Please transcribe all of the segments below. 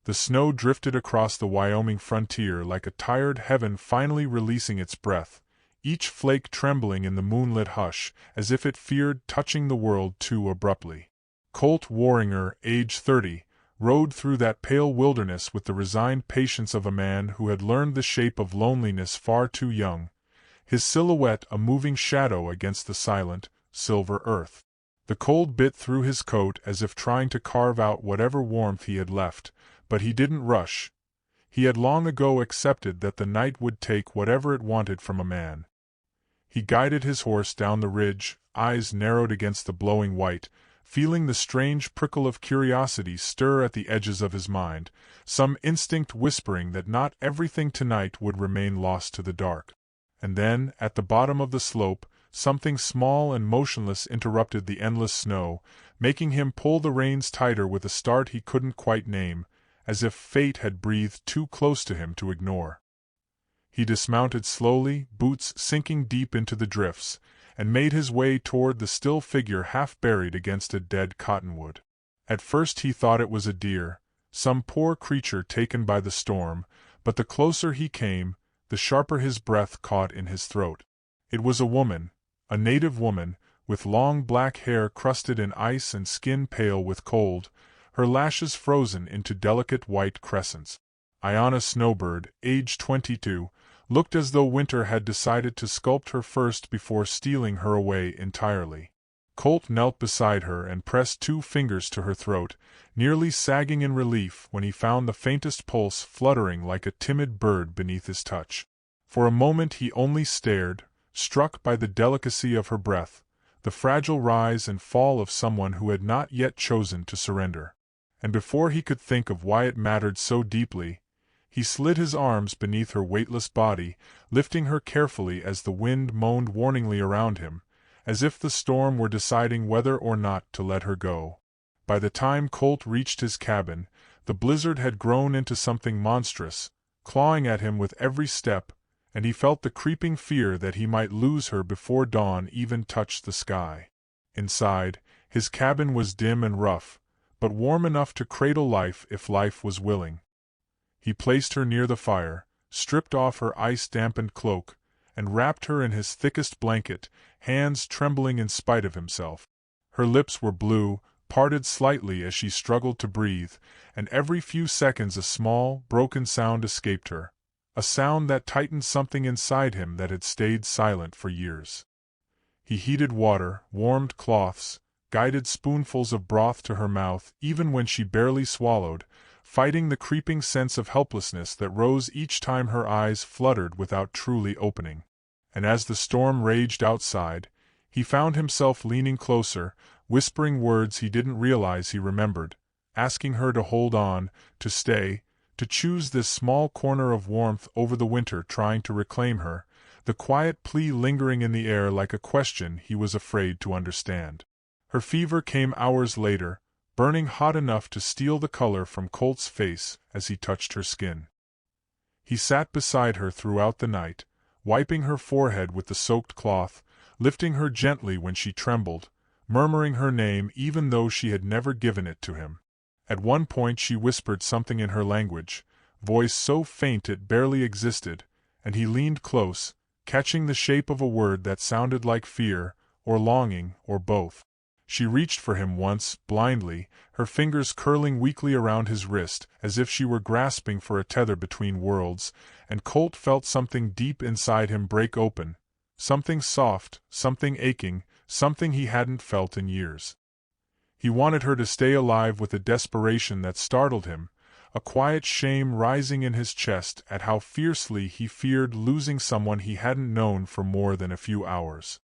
The snow drifted across the Wyoming frontier like a tired heaven finally releasing its breath, each flake trembling in the moonlit hush, as if it feared touching the world too abruptly. Colt Warringer, age 30, rode through that pale wilderness with the resigned patience of a man who had learned the shape of loneliness far too young, his silhouette a moving shadow against the silent, silver earth. The cold bit through his coat as if trying to carve out whatever warmth he had left, but he didn't rush. He had long ago accepted that the night would take whatever it wanted from a man. He guided his horse down the ridge, eyes narrowed against the blowing white, feeling the strange prickle of curiosity stir at the edges of his mind, some instinct whispering that not everything tonight would remain lost to the dark. And then, at the bottom of the slope, something small and motionless interrupted the endless snow, making him pull the reins tighter with a start he couldn't quite name, as if fate had breathed too close to him to ignore. He dismounted slowly, boots sinking deep into the drifts, and made his way toward the still figure half buried against a dead cottonwood. At first he thought it was a deer, some poor creature taken by the storm, but the closer he came, the sharper his breath caught in his throat. It was a woman, a native woman, with long black hair crusted in ice and skin pale with cold, her lashes frozen into delicate white crescents. Ayanna Snowbird, age 22, looked as though winter had decided to sculpt her first before stealing her away entirely. Colt knelt beside her and pressed 2 fingers to her throat, nearly sagging in relief when he found the faintest pulse fluttering like a timid bird beneath his touch. For a moment he only stared, struck by the delicacy of her breath, the fragile rise and fall of someone who had not yet chosen to surrender. And before he could think of why it mattered so deeply, he slid his arms beneath her weightless body, lifting her carefully as the wind moaned warningly around him, as if the storm were deciding whether or not to let her go. By the time Colt reached his cabin, the blizzard had grown into something monstrous, clawing at him with every step, and he felt the creeping fear that he might lose her before dawn even touched the sky. Inside, his cabin was dim and rough, but warm enough to cradle life if life was willing. He placed her near the fire, stripped off her ice-dampened cloak, and wrapped her in his thickest blanket, hands trembling in spite of himself. Her lips were blue, parted slightly as she struggled to breathe, and every few seconds a small, broken sound escaped her, a sound that tightened something inside him that had stayed silent for years. He heated water, warmed cloths, guided spoonfuls of broth to her mouth even when she barely swallowed, fighting the creeping sense of helplessness that rose each time her eyes fluttered without truly opening. And as the storm raged outside, he found himself leaning closer, whispering words he didn't realize he remembered, asking her to hold on, to stay, to choose this small corner of warmth over the winter trying to reclaim her, the quiet plea lingering in the air like a question he was afraid to understand. Her fever came hours later, burning hot enough to steal the color from Colt's face as he touched her skin. He sat beside her throughout the night, wiping her forehead with the soaked cloth, lifting her gently when she trembled, murmuring her name even though she had never given it to him. At one point she whispered something in her language, voice so faint it barely existed, and he leaned close, catching the shape of a word that sounded like fear, or longing, or both. She reached for him once, blindly, her fingers curling weakly around his wrist, as if she were grasping for a tether between worlds, and Colt felt something deep inside him break open, something soft, something aching, something he hadn't felt in years. He wanted her to stay alive with a desperation that startled him, a quiet shame rising in his chest at how fiercely he feared losing someone he hadn't known for more than a few hours.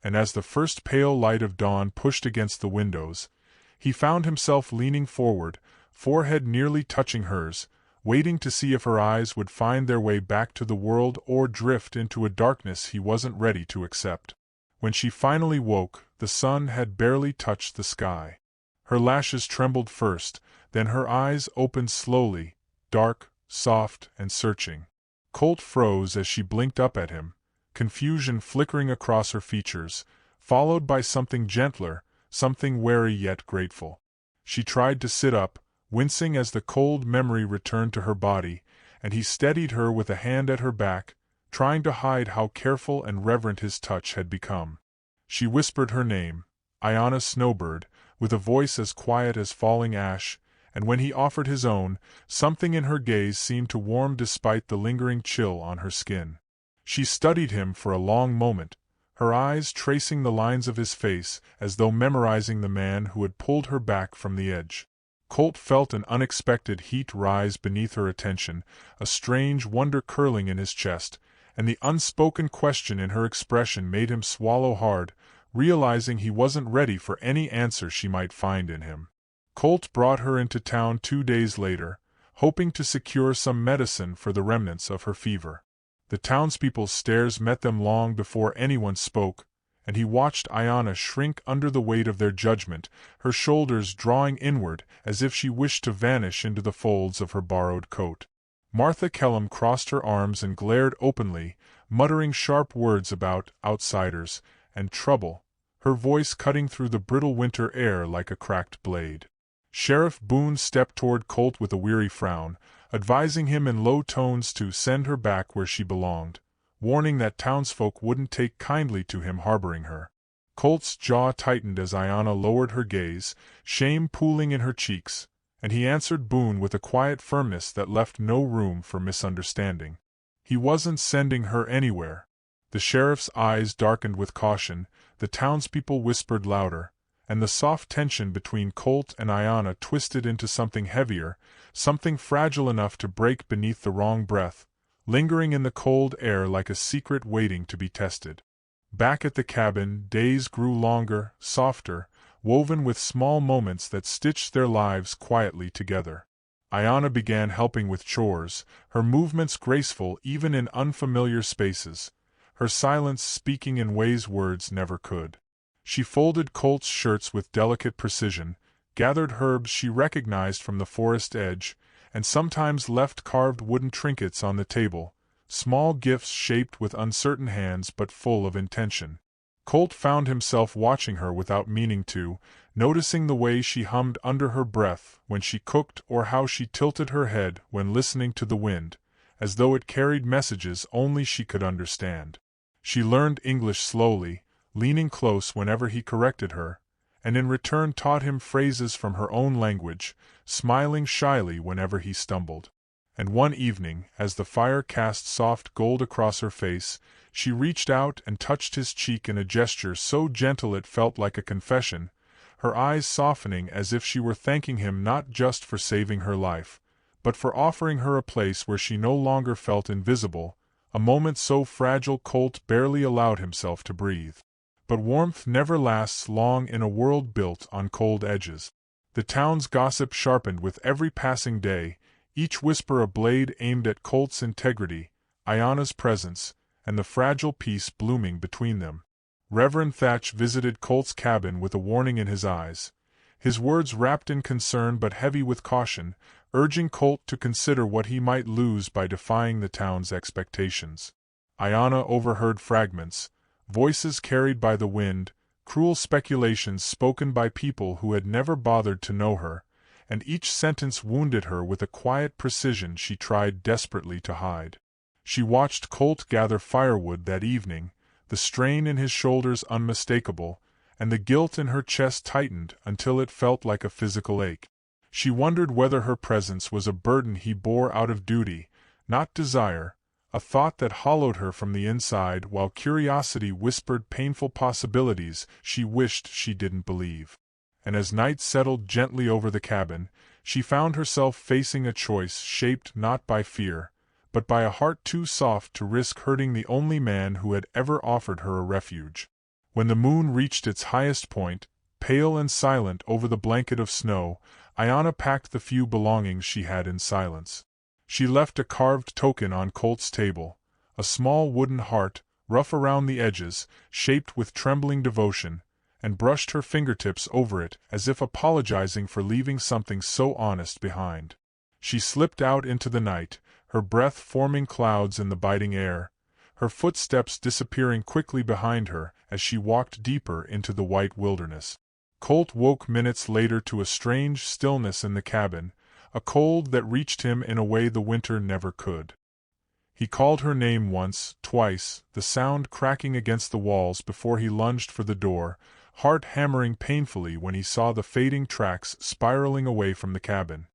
And as the first pale light of dawn pushed against the windows, he found himself leaning forward, forehead nearly touching hers, waiting to see if her eyes would find their way back to the world or drift into a darkness he wasn't ready to accept. When she finally woke, the sun had barely touched the sky. Her lashes trembled first, then her eyes opened slowly, dark, soft, and searching. Colt froze as she blinked up at him, confusion flickering across her features, followed by something gentler, something wary yet grateful. She tried to sit up, wincing as the cold memory returned to her body, and he steadied her with a hand at her back, trying to hide how careful and reverent his touch had become. She whispered her name, Ayanna Snowbird, with a voice as quiet as falling ash, and when he offered his own, something in her gaze seemed to warm despite the lingering chill on her skin. She studied him for a long moment, her eyes tracing the lines of his face as though memorizing the man who had pulled her back from the edge. Colt felt an unexpected heat rise beneath her attention, a strange wonder curling in his chest, and the unspoken question in her expression made him swallow hard, realizing he wasn't ready for any answer she might find in him. Colt brought her into town 2 days later, hoping to secure some medicine for the remnants of her fever. The townspeople's stares met them long before anyone spoke, and he watched Ayanna shrink under the weight of their judgment, her shoulders drawing inward as if she wished to vanish into the folds of her borrowed coat. Martha Kellum crossed her arms and glared openly, muttering sharp words about outsiders and trouble, her voice cutting through the brittle winter air like a cracked blade. Sheriff Boone stepped toward Colt with a weary frown, advising him in low tones to send her back where she belonged, warning that townsfolk wouldn't take kindly to him harboring her. Colt's jaw tightened as Ayanna lowered her gaze, shame pooling in her cheeks, and he answered Boone with a quiet firmness that left no room for misunderstanding. He wasn't sending her anywhere. The sheriff's eyes darkened with caution, the townspeople whispered louder, and the soft tension between Colt and Ayanna twisted into something heavier, something fragile enough to break beneath the wrong breath, lingering in the cold air like a secret waiting to be tested. Back at the cabin, days grew longer, softer, woven with small moments that stitched their lives quietly together. Ayanna began helping with chores, her movements graceful even in unfamiliar spaces, her silence speaking in ways words never could. She folded Colt's shirts with delicate precision, gathered herbs she recognized from the forest edge, and sometimes left carved wooden trinkets on the table, small gifts shaped with uncertain hands but full of intention. Colt found himself watching her without meaning to, noticing the way she hummed under her breath when she cooked or how she tilted her head when listening to the wind, as though it carried messages only she could understand. She learned English slowly, leaning close whenever he corrected her, and in return taught him phrases from her own language, smiling shyly whenever he stumbled. And one evening, as the fire cast soft gold across her face, she reached out and touched his cheek in a gesture so gentle it felt like a confession, her eyes softening as if she were thanking him not just for saving her life, but for offering her a place where she no longer felt invisible, a moment so fragile Colt barely allowed himself to breathe. But warmth never lasts long in a world built on cold edges. The town's gossip sharpened with every passing day, each whisper a blade aimed at Colt's integrity, Ayanna's presence, and the fragile peace blooming between them. Reverend Thatch visited Colt's cabin with a warning in his eyes, his words wrapped in concern but heavy with caution, urging Colt to consider what he might lose by defying the town's expectations. Ayanna overheard fragments, voices carried by the wind, cruel speculations spoken by people who had never bothered to know her, and each sentence wounded her with a quiet precision she tried desperately to hide. She watched Colt gather firewood that evening, the strain in his shoulders unmistakable, and the guilt in her chest tightened until it felt like a physical ache. She wondered whether her presence was a burden he bore out of duty, not desire, a thought that hollowed her from the inside while curiosity whispered painful possibilities she wished she didn't believe. And as night settled gently over the cabin, she found herself facing a choice shaped not by fear, but by a heart too soft to risk hurting the only man who had ever offered her a refuge. When the moon reached its highest point, pale and silent over the blanket of snow, Ayanna packed the few belongings she had in silence. She left a carved token on Colt's table, a small wooden heart, rough around the edges, shaped with trembling devotion, and brushed her fingertips over it as if apologizing for leaving something so honest behind. She slipped out into the night, her breath forming clouds in the biting air, her footsteps disappearing quickly behind her as she walked deeper into the white wilderness. Colt woke minutes later to a strange stillness in the cabin, a cold that reached him in a way the winter never could. He called her name once, twice, the sound cracking against the walls before he lunged for the door, heart hammering painfully when he saw the fading tracks spiraling away from the cabin.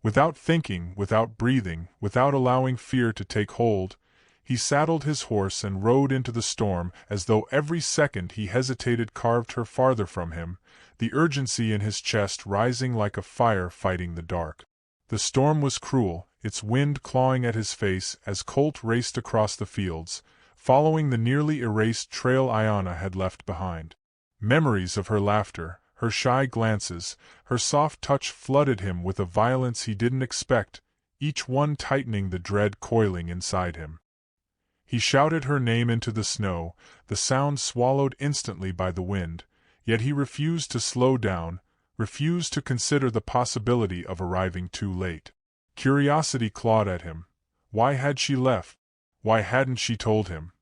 Without thinking, without breathing, without allowing fear to take hold, he saddled his horse and rode into the storm as though every second he hesitated carved her farther from him, the urgency in his chest rising like a fire fighting the dark. The storm was cruel, its wind clawing at his face as Colt raced across the fields, following the nearly erased trail Ayanna had left behind. Memories of her laughter, her shy glances, her soft touch flooded him with a violence he didn't expect, each one tightening the dread coiling inside him. He shouted her name into the snow, the sound swallowed instantly by the wind, yet he refused to slow down, refused to consider the possibility of arriving too late. Curiosity clawed at him. Why had she left? Why hadn't she told him?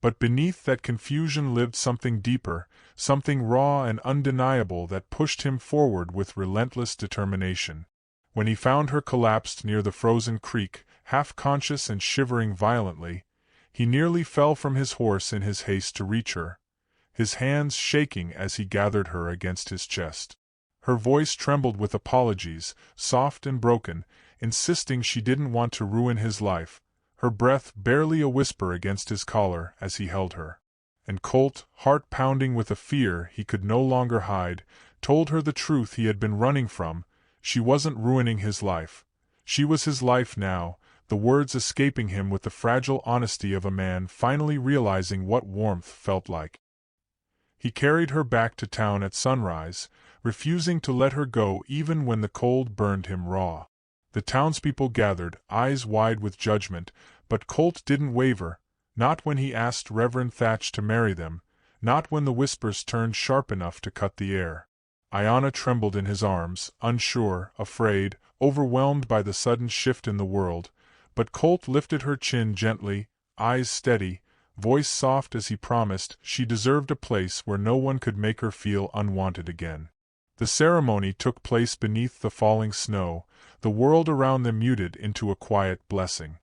But beneath that confusion lived something deeper, something raw and undeniable that pushed him forward with relentless determination. When he found her collapsed near the frozen creek, half-conscious and shivering violently, he nearly fell from his horse in his haste to reach her, his hands shaking as he gathered her against his chest. Her voice trembled with apologies, soft and broken, insisting she didn't want to ruin his life, her breath barely a whisper against his collar as he held her. And Colt, heart pounding with a fear he could no longer hide, told her the truth he had been running from. She wasn't ruining his life. She was his life now, the words escaping him with the fragile honesty of a man finally realizing what warmth felt like. He carried her back to town at sunrise, refusing to let her go even when the cold burned him raw. The townspeople gathered, eyes wide with judgment, but Colt didn't waver, not when he asked Reverend Thatch to marry them, not when the whispers turned sharp enough to cut the air. Ayanna trembled in his arms, unsure, afraid, overwhelmed by the sudden shift in the world, but Colt lifted her chin gently, eyes steady, voice soft as he promised she deserved a place where no one could make her feel unwanted again. The ceremony took place beneath the falling snow, the world around them muted into a quiet blessing.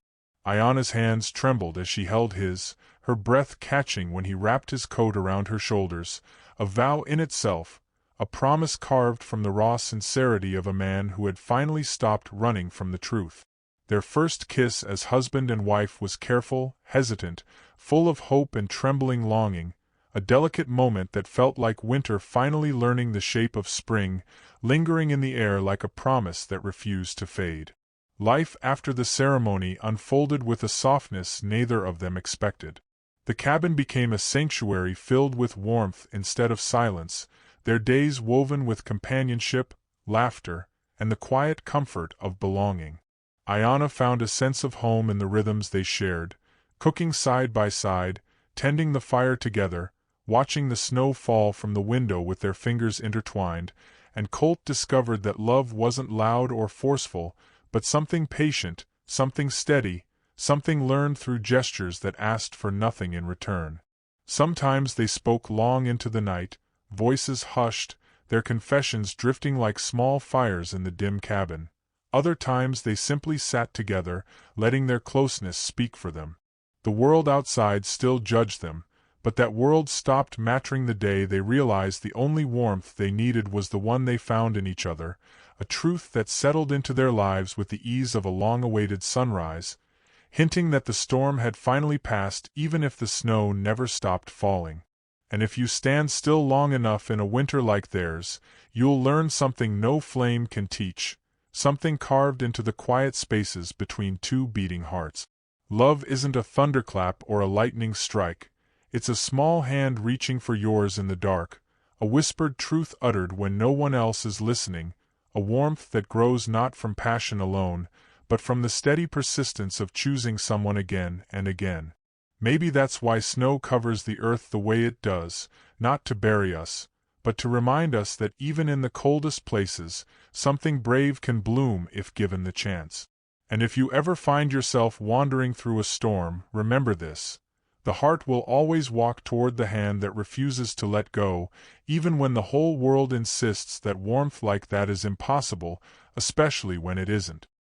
Ayanna's hands trembled as she held his, her breath catching when he wrapped his coat around her shoulders, a vow in itself, a promise carved from the raw sincerity of a man who had finally stopped running from the truth. Their first kiss as husband and wife was careful, hesitant, full of hope and trembling longing, a delicate moment that felt like winter finally learning the shape of spring, lingering in the air like a promise that refused to fade. Life after the ceremony unfolded with a softness neither of them expected. The cabin became a sanctuary filled with warmth instead of silence, their days woven with companionship, laughter, and the quiet comfort of belonging. Ayanna found a sense of home in the rhythms they shared, cooking side by side, tending the fire together, watching the snow fall from the window with their fingers intertwined, and Colt discovered that love wasn't loud or forceful, but something patient, something steady, something learned through gestures that asked for nothing in return. Sometimes they spoke long into the night, voices hushed, their confessions drifting like small fires in the dim cabin. Other times they simply sat together, letting their closeness speak for them. The world outside still judged them, but that world stopped mattering the day they realized the only warmth they needed was the one they found in each other, a truth that settled into their lives with the ease of a long-awaited sunrise, hinting that the storm had finally passed even if the snow never stopped falling. And if you stand still long enough in a winter like theirs, you'll learn something no flame can teach, something carved into the quiet spaces between two beating hearts. Love isn't a thunderclap or a lightning strike. It's a small hand reaching for yours in the dark, a whispered truth uttered when no one else is listening, a warmth that grows not from passion alone, but from the steady persistence of choosing someone again and again. Maybe that's why snow covers the earth the way it does, not to bury us, but to remind us that even in the coldest places, something brave can bloom if given the chance. And if you ever find yourself wandering through a storm, remember this. The heart will always walk toward the hand that refuses to let go, even when the whole world insists that warmth like that is impossible, especially when it isn't.